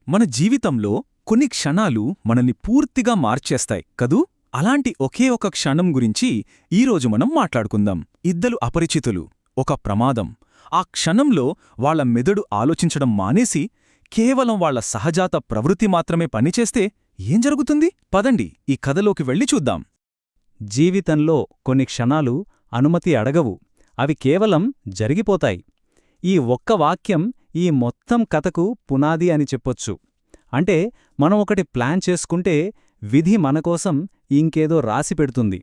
మన జీవితంలో కొన్ని క్షణాలు మనల్ని పూర్తిగా మార్చేస్తాయి కదూ. అలాంటి ఒకే ఒక క్షణం గురించి ఈరోజు మనం మాట్లాడుకుందాం. ఇద్దరు అపరిచితులు, ఒక ప్రమాదం. ఆ క్షణంలో వాళ్ల మెదడు ఆలోచించడం మానేసి కేవలం వాళ్ల సహజాత ప్రవృత్తి మాత్రమే పనిచేస్తే ఏం జరుగుతుంది? పదండి ఈ కథలోకి వెళ్ళి చూద్దాం. జీవితంలో కొన్ని క్షణాలు అనుమతి అడగవు, అవి కేవలం జరిగిపోతాయి. ఈ ఒక్క వాక్యం ఈ మొత్తం కథకు పునాది అని చెప్పొచ్చు. అంటే మనం ఒకటి ప్లాన్ చేసుకుంటే విధి మనకోసం ఇంకేదో రాసిపెడుతుంది.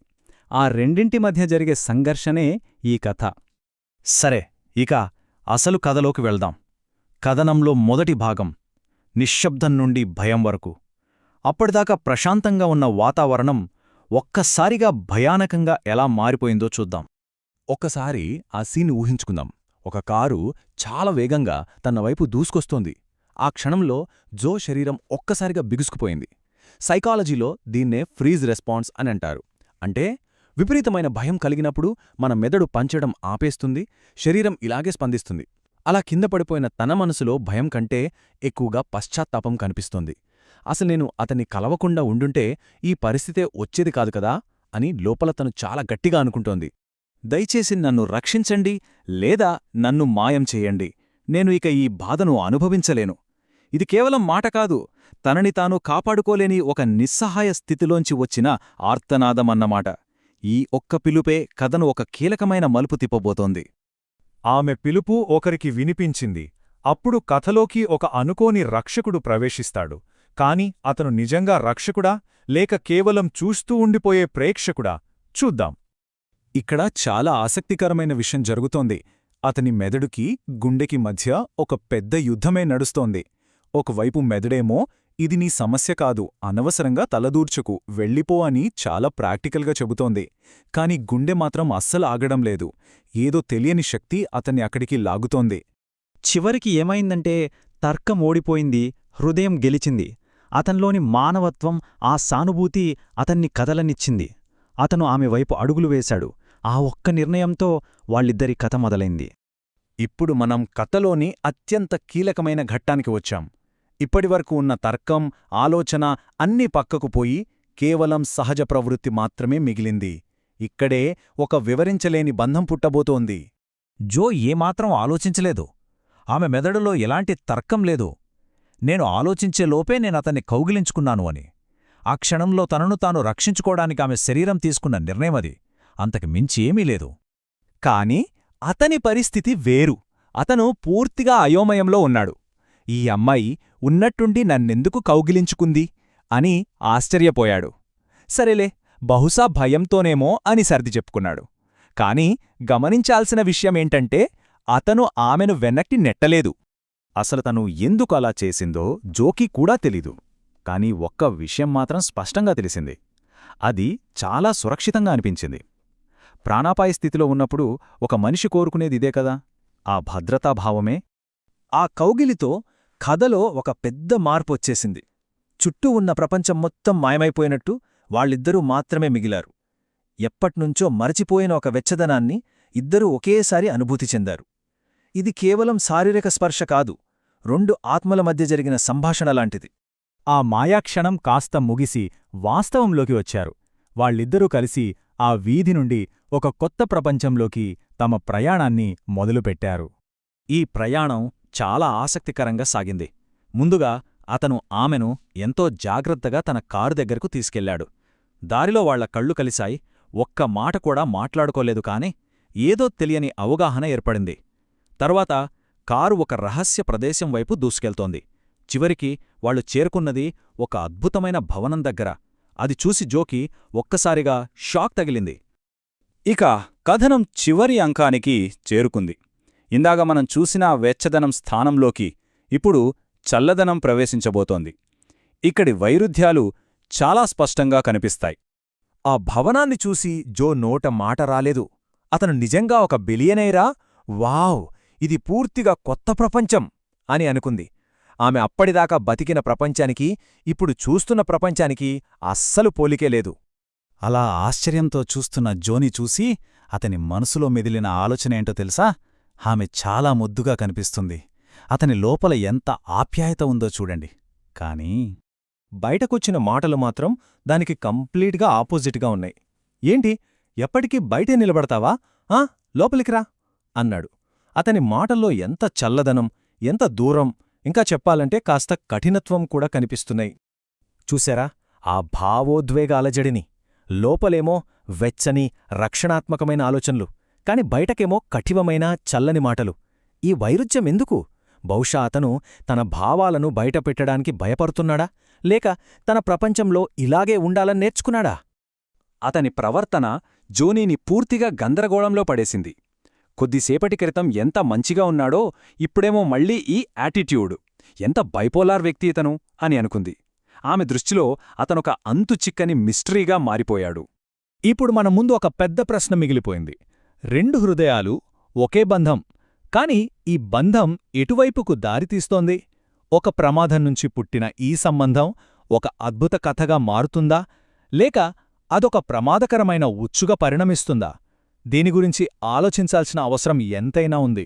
ఆ రెండింటి మధ్య జరిగే సంఘర్షణే ఈ కథ. సరే, ఇక అసలు కథలోకి వెళ్దాం. కథనంలో మొదటి భాగం, నిశ్శబ్దం నుండి భయం వరకు. అప్పటిదాకా ప్రశాంతంగా ఉన్న వాతావరణం ఒక్కసారిగా భయానకంగా ఎలా మారిపోయిందో చూద్దాం. ఒక్కసారి ఆ సీన్ ఊహించుకుందాం. ఒక కారు చాలా వేగంగా తన వైపు దూసుకొస్తోంది. ఆ క్షణంలో జో శరీరం ఒక్కసారిగా బిగుసుకుపోయింది. సైకాలజీలో దీన్నే ఫ్రీజ్ రెస్పాన్స్ అని అంటారు. అంటే విపరీతమైన భయం కలిగినప్పుడు మన మెదడు పంచడం ఆపేస్తుంది, శరీరం ఇలాగే స్పందిస్తుంది. అలా కింద పడిపోయిన తన మనసులో భయం కంటే ఎక్కువగా పశ్చాత్తాపం కనిపిస్తోంది. అసలు నేను అతన్ని కలవకుండా ఉండుంటే ఈ పరిస్థితే వచ్చేది కాదు కదా అని లోపల తను చాలా గట్టిగా అనుకుంటోంది. దయచేసి నన్ను రక్షించండి, లేదా నన్ను మాయం చేయండి. నేను ఇక ఈ బాధను అనుభవించలేను. ఇది కేవలం మాట కాదు, తనని తాను కాపాడుకోలేని ఒక నిస్సహాయ స్థితిలోంచి వచ్చిన ఆర్తనాదమన్నమాట. ఈ ఒక్క పిలుపే కథను ఒక కీలకమైన మలుపు తిప్పబోతోంది. ఆమె పిలుపు ఒకరికి వినిపించింది. అప్పుడు కథలోకి ఒక అనుకోని రక్షకుడు ప్రవేశిస్తాడు. కాని అతను నిజంగా రక్షకుడా, లేక కేవలం చూస్తూ ఉండిపోయే ప్రేక్షకుడా? చూద్దాం. ఇక్కడ చాలా ఆసక్తికరమైన విషయం జరుగుతోంది. అతని మెదడుకి, గుండెకి మధ్య ఒక పెద్ద యుద్ధమే నడుస్తోంది. ఒకవైపు మెదడేమో ఇది నీ సమస్య కాదు, అనవసరంగా తలదూర్చుకు, వెళ్ళిపో అని చాలా ప్రాక్టికల్గా చెబుతోంది. కాని గుండె మాత్రం అస్సలు ఆగడం లేదు. ఏదో తెలియని శక్తి అతన్ని అక్కడికి లాగుతోంది. చివరికి ఏమైందంటే తర్కం ఓడిపోయింది, హృదయం గెలిచింది. అతన్లోని మానవత్వం, ఆ సానుభూతి అతన్ని కదలనిచ్చింది. అతను ఆమె వైపు అడుగులు వేశాడు. ఆ ఒక్క నిర్ణయంతో వాళ్ళిద్దరి కథ మొదలైంది. ఇప్పుడు మనం కథలోని అత్యంత కీలకమైన ఘట్టానికి వచ్చాం. ఇప్పటివరకు ఉన్న తర్కం, ఆలోచన అన్నీ పక్కకు పోయి కేవలం సహజ ప్రవృత్తి మాత్రమే మిగిలింది. ఇక్కడే ఒక వివరించలేని బంధం పుట్టబోతోంది. జో ఏమాత్రం ఆలోచించలేదు. ఆమె మెదడులో ఎలాంటి తర్కం లేదు. నేను ఆలోచించేలోపే నేనతన్ని కౌగిలించుకున్నాను అని. ఆ క్షణంలో తనను తాను రక్షించుకోవడానికి ఆమె శరీరం తీసుకున్న నిర్ణయమది. అంతకు మించి ఏమీ లేదు. కాని అతని పరిస్థితి వేరు. అతను పూర్తిగా అయోమయంలో ఉన్నాడు. ఈ అమ్మాయి ఉన్నట్టుండి నన్నెందుకు కౌగిలించుకుంది అని ఆశ్చర్యపోయాడు. సరేలే, బహుశా భయంతోనేమో అని సర్ది చెప్పుకున్నాడు. కాని గమనించాల్సిన విషయమేంటంటే అతను ఆమెను వెనక్కి నెట్టలేదు. అసలు తను ఎందుకు అలా చేసిందో జోకి కూడా తెలీదు. కాని ఒక్క విషయం మాత్రం స్పష్టంగా తెలిసింది. అది చాలా సురక్షితంగా అనిపించింది. ప్రాణాపాయ స్థితిలో ఉన్నప్పుడు ఒక మనిషి కోరుకునేది ఇదే కదా, ఆ భద్రతాభావమే. ఆ కౌగిలితో కథలో ఒక పెద్ద మార్పొచ్చేసింది. చుట్టూ ఉన్న ప్రపంచం మొత్తం మాయమైపోయినట్టు వాళ్ళిద్దరూ మాత్రమే మిగిలారు. ఎప్పట్నుంచో మరచిపోయిన ఒక వెచ్చదనాన్ని ఇద్దరూ ఒకేసారి అనుభూతి చెందారు. ఇది కేవలం శారీరక స్పర్శ కాదు, రెండు ఆత్మల మధ్య జరిగిన సంభాషణలాంటిది. ఆ మాయాక్షణం కాస్త ముగిసి వాస్తవంలోకి వచ్చారు. వాళ్ళిద్దరూ కలిసి ఆ వీధి నుండి ఒక కొత్త ప్రపంచంలోకి తమ ప్రయాణాన్ని మొదలుపెట్టారు. ఈ ప్రయాణం చాలా ఆసక్తికరంగా సాగింది. ముందుగా అతను ఆమెను ఎంతో జాగ్రత్తగా తన కారు దగ్గరకు తీసుకెళ్లాడు. దారిలో వాళ్ల కళ్ళు కలిశాయి. ఒక్క మాట కూడా మాట్లాడుకోలేదు. కాని ఏదో తెలియని అవగాహన ఏర్పడింది. తర్వాత కారు ఒక రహస్య ప్రదేశం వైపు దూసుకెళ్తోంది. చివరికి వాళ్లు చేరుకున్నది ఒక అద్భుతమైన భవనం దగ్గర. అది చూసి జోకి ఒక్కసారిగా షాక్ తగిలింది. ఇక కథనం చివరి అంకానికి చేరుకుంది. ఇందాక మనం చూసిన వెచ్చదనం స్థానంలోకి ఇప్పుడు చల్లదనం ప్రవేశించబోతోంది. ఇక్కడి వైరుధ్యాలు చాలా స్పష్టంగా కనిపిస్తాయి. ఆ భవనాన్ని చూసి జో నోట మాట రాలేదు. అతను నిజంగా ఒక బిలియనేరా? వావ్, ఇది పూర్తిగా కొత్త ప్రపంచం అని అనుకుంది. ఆమె అప్పటిదాకా బతికిన ప్రపంచానికి, ఇప్పుడు చూస్తున్న ప్రపంచానికి అస్సలు పోలికే లేదు. అలా ఆశ్చర్యంతో చూస్తున్న జోని చూసి అతని మనసులో మెదిలిన ఆలోచనేంటో తెలుసా? ఆమె చాలా ముద్దుగా కనిపిస్తుంది. అతని లోపల ఎంత ఆప్యాయత ఉందో చూడండి. కానీ బయటకొచ్చిన మాటలు మాత్రం దానికి కంప్లీట్గా ఆపోజిట్గా ఉన్నాయి. ఏంటి, ఎప్పటికీ బయటే నిలబడతావా? లోపలికిరా అన్నాడు. అతని మాటల్లో ఎంత చల్లదనం, ఎంత దూరం, ఇంకా చెప్పాలంటే కాస్త కఠినత్వం కూడా కనిపిస్తున్నాయి. చూశారా ఆ భావోద్వేగ అలజడిని? లోపలేమో వెచ్చని, రక్షణాత్మకమైన ఆలోచనలు, కాని బయటకేమో కఠివమైన, చల్లని మాటలు. ఈ వైరుధ్యం ఎందుకు? బహుశా అతను తన భావాలను బయటపెట్టడానికి భయపడుతున్నాడా, లేక తన ప్రపంచంలో ఇలాగే ఉండాలని నేర్చుకున్నాడా? అతని ప్రవర్తన జోనీని పూర్తిగా గందరగోళంలో పడేసింది. కొద్దిసేపటి క్రితం ఎంత మంచిగా ఉన్నాడో ఇప్పుడేమో మళ్ళీ ఈ యాటిట్యూడ్. ఎంత బైపోలార్ వ్యక్తి ఇతను అని అనుకుంది. ఆమె దృష్టిలో అతనొక అంతుచిక్కని మిస్టరీగా మారిపోయాడు. ఇప్పుడు మన ముందు ఒక పెద్ద ప్రశ్న మిగిలిపోయింది. 2 హృదయాలు, ఒకే బంధం. కాని ఈ బంధం ఎటువైపుకు దారితీస్తోంది? ఒక ప్రమాదం నుంచి పుట్టిన ఈ సంబంధం ఒక అద్భుత కథగా మారుతుందా, లేక అదొక ప్రమాదకరమైన ఉచ్చుగా పరిణమిస్తుందా? దీని గురించి ఆలోచించాల్సిన అవసరం ఎంతైనా ఉంది.